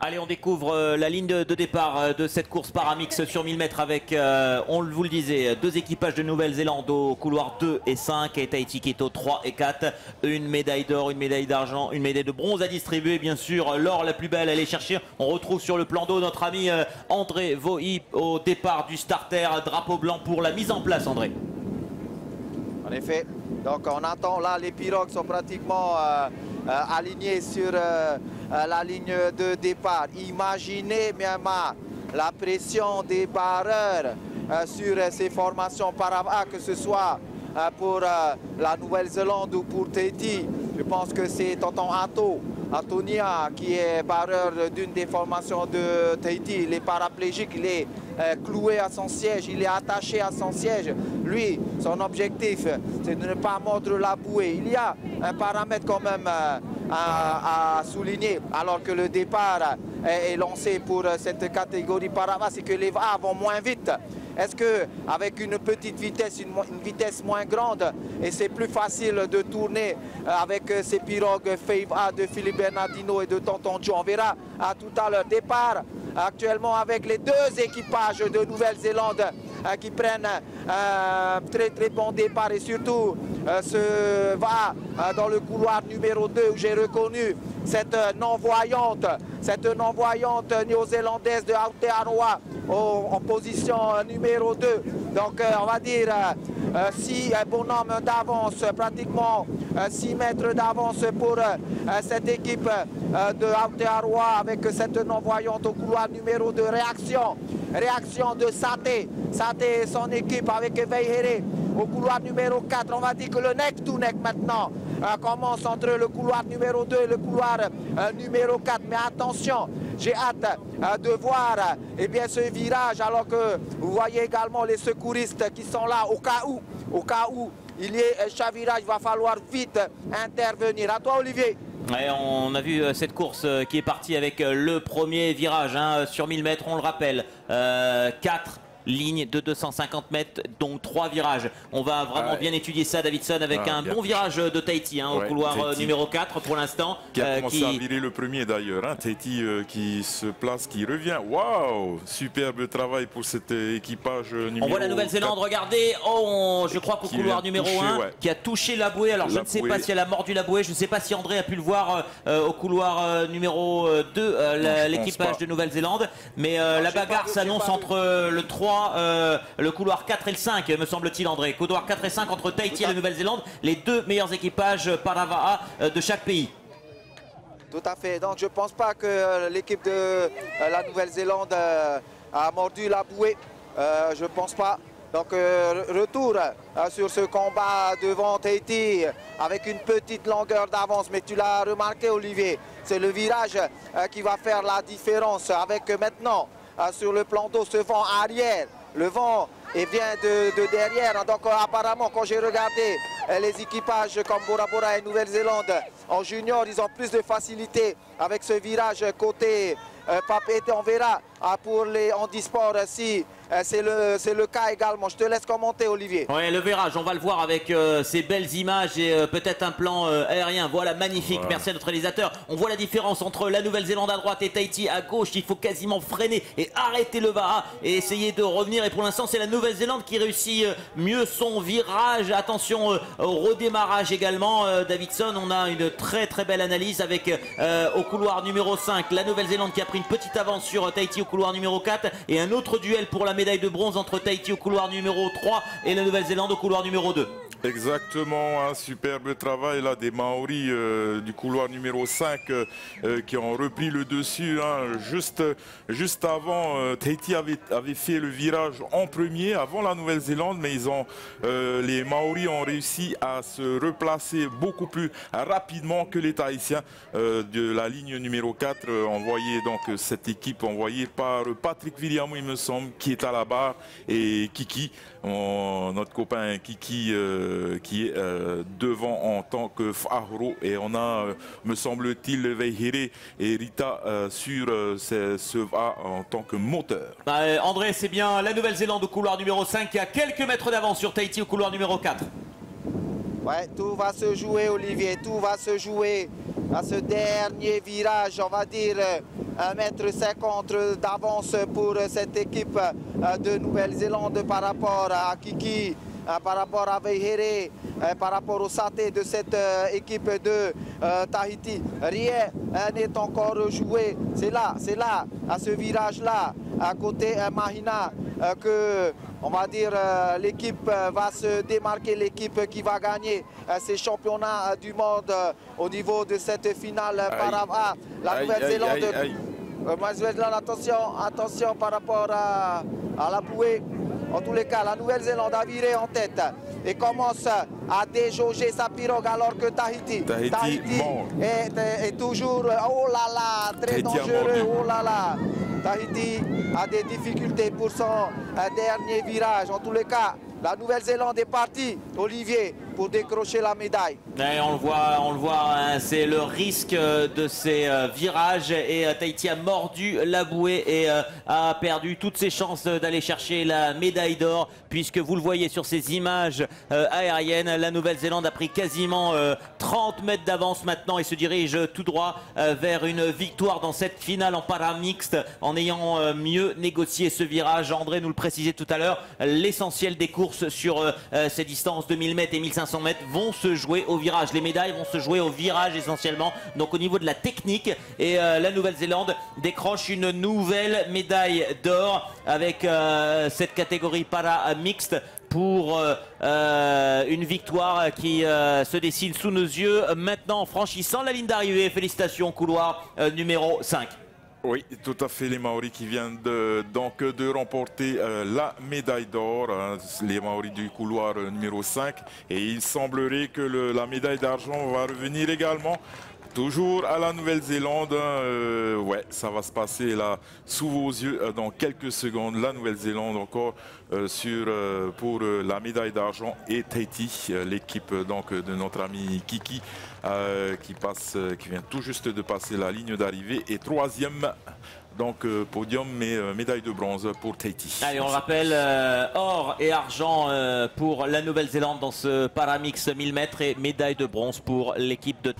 Allez, on découvre la ligne de départ de cette course Paramix sur 1000 mètres avec, on vous le disait, deux équipages de Nouvelle-Zélande au couloir 2 et 5 et Tahiti qui est au 3 et 4. Une médaille d'or, une médaille d'argent, une médaille de bronze à distribuer. Bien sûr, l'or la plus belle à aller chercher. On retrouve sur le plan d'eau notre ami André Vohi au départ du starter. Drapeau blanc pour la mise en place, André. En effet, donc on attend là, les pirogues sont pratiquement alignés sur la ligne de départ. Imaginez Myanmar, la pression des barreurs sur ces formations Parava, que ce soit pour la Nouvelle-Zélande ou pour Tahiti. Je pense que c'est Tonton Antonia qui est barreur d'une des formations de Tahiti. Il est paraplégique, il est cloué à son siège, il est attaché à son siège. Lui, son objectif, c'est de ne pas mordre la bouée. Il y a un paramètre quand même à souligner, alors que le départ est lancé pour cette catégorie Parava, c'est que les VA vont moins vite. Est-ce qu'avec une petite vitesse, une vitesse moins grande, et c'est plus facile de tourner avec ces pirogues Fave A de Philippe Bernardino et de Tonton Joe? On verra à tout à l'heure. Départ actuellement avec les deux équipages de Nouvelle-Zélande qui prennent un très bon départ et surtout se va dans le couloir numéro 2 où j'ai reconnu cette non-voyante néo-zélandaise de Aotearoa en position numéro 2. Donc on va dire 6 bonhommes d'avance, pratiquement 6 mètres d'avance pour cette équipe de Aotearoa avec cette non-voyante au couloir numéro 2. Réaction de Saté et son équipe avec Veihere au couloir numéro 4. On va dire que le neck to neck maintenant commence entre le couloir numéro 2 et le couloir numéro 4. Mais attention, j'ai hâte de voir ce virage, alors que vous voyez également les secouristes qui sont là au cas où il y ait un chavirage. Il va falloir vite intervenir. À toi, Olivier. Ouais, on a vu cette course qui est partie avec le premier virage sur 1000 mètres, on le rappelle, 4 lignes de 250 mètres, dont 3 virages. On va vraiment bien étudier ça, Davidson, avec un bon virage de Tahiti au couloir Tahiti, numéro 4 pour l'instant. Qui a commencé à virer le premier d'ailleurs. Tahiti qui se place, qui revient. Waouh! Superbe travail pour cet équipage numéro 4. On voit la Nouvelle-Zélande, regardez. Je crois qu'au couloir numéro 1, qui a touché la bouée. Alors je ne sais pas si elle a mordu la bouée. Je ne sais pas si André a pu le voir au couloir numéro 2, l'équipage de Nouvelle-Zélande. Mais la bagarre s'annonce entre le 3, le couloir 4 et le 5, me semble-t-il, André. Couloir 4 et 5 entre Tahiti et la Nouvelle-Zélande, les deux meilleurs équipages Parava de chaque pays. Tout à fait. Donc je ne pense pas que l'équipe de la Nouvelle-Zélande a mordu la bouée. Je ne pense pas. Donc retour sur ce combat devant Tahiti avec une petite longueur d'avance. Mais tu l'as remarqué, Olivier, c'est le virage qui va faire la différence avec maintenant sur le plan d'eau ce vent arrière. Le vent vient de derrière. Donc apparemment, quand j'ai regardé les équipages comme Bora Bora et Nouvelle-Zélande en junior, ils ont plus de facilité avec ce virage côté Papeete. On verra pour les handisports si c'est le cas également. Je te laisse commenter, Olivier. Oui, le virage, on va le voir avec ces belles images et peut-être un plan aérien. Voilà, magnifique. Merci à notre réalisateur. On voit la différence entre la Nouvelle-Zélande à droite et Tahiti à gauche. Il faut quasiment freiner et arrêter le VA et essayer de revenir. Et pour l'instant, c'est la Nouvelle-Zélande qui réussit mieux son virage. Attention au redémarrage également. Davidson, on a une très belle analyse avec au couloir numéro 5, la Nouvelle-Zélande qui a pris une petite avance sur Tahiti au couloir numéro 4 et un autre duel pour la médaille de bronze entre Tahiti au couloir numéro 3 et la Nouvelle-Zélande au couloir numéro 2. Exactement, un superbe travail là des Maoris du couloir numéro 5 qui ont repris le dessus. Juste avant, Tahiti avait fait le virage en premier avant la Nouvelle-Zélande, mais les Maoris ont réussi à se replacer beaucoup plus rapidement que les Tahitiens de la ligne numéro 4. On voyait donc cette équipe envoyée par Patrick William, il me semble, qui est à la barre, et Kiki, notre copain Kiki qui est devant en tant que Fahro, et on a, me semble-t-il, Veihere et Rita sur ce VA en tant que moteur. André, c'est bien la Nouvelle-Zélande au couloir numéro 5 qui a quelques mètres d'avance sur Tahiti au couloir numéro 4. Ouais, tout va se jouer, Olivier, tout va se jouer à ce dernier virage, on va dire 1,50 m d'avance pour cette équipe de Nouvelle-Zélande par rapport à Kiki, par rapport à Veihere, par rapport au Saté de cette équipe de Tahiti. Rien n'est encore joué. C'est là, à ce virage-là, à côté Mahina, que, on va dire, l'équipe va se démarquer, l'équipe qui va gagner ces championnats du monde au niveau de cette finale par la Nouvelle-Zélande. Attention par rapport à la bouée. En tous les cas, la Nouvelle-Zélande a viré en tête et commence à déjauger sa pirogue alors que Tahiti est toujours, oh là là, très dangereux, oh là là. Tahiti a des difficultés pour son dernier virage. En tous les cas, la Nouvelle-Zélande est partie, Olivier, pour décrocher la médaille. Et on le voit, hein, c'est le risque de ces virages et Tahiti a mordu la bouée et a perdu toutes ses chances d'aller chercher la médaille d'or, puisque vous le voyez sur ces images aériennes, la Nouvelle-Zélande a pris quasiment 30 mètres d'avance maintenant et se dirige tout droit vers une victoire dans cette finale en para-mixte en ayant mieux négocié ce virage. André nous le précisait tout à l'heure, l'essentiel des courses sur ces distances de 1000 mètres et 1500 mètres vont se jouer au virage. Les médailles vont se jouer au virage essentiellement, donc au niveau de la technique. Et la Nouvelle-Zélande décroche une nouvelle médaille d'or avec cette catégorie para-mixte pour une victoire qui se dessine sous nos yeux maintenant en franchissant la ligne d'arrivée. Félicitations, couloir numéro 5. Oui, tout à fait, les Maoris qui viennent de remporter la médaille d'or, hein, les Maoris du couloir numéro 5. Et il semblerait que la médaille d'argent va revenir également. Toujours à la Nouvelle-Zélande, ouais, ça va se passer là sous vos yeux dans quelques secondes. La Nouvelle-Zélande encore pour la médaille d'argent et Tahiti, l'équipe donc de notre ami Kiki qui vient tout juste de passer la ligne d'arrivée et troisième. Donc podium mais médaille de bronze pour Tahiti. Allez, on le rappelle, or et argent pour la Nouvelle-Zélande dans ce paramix 1000 mètres et médaille de bronze pour l'équipe de...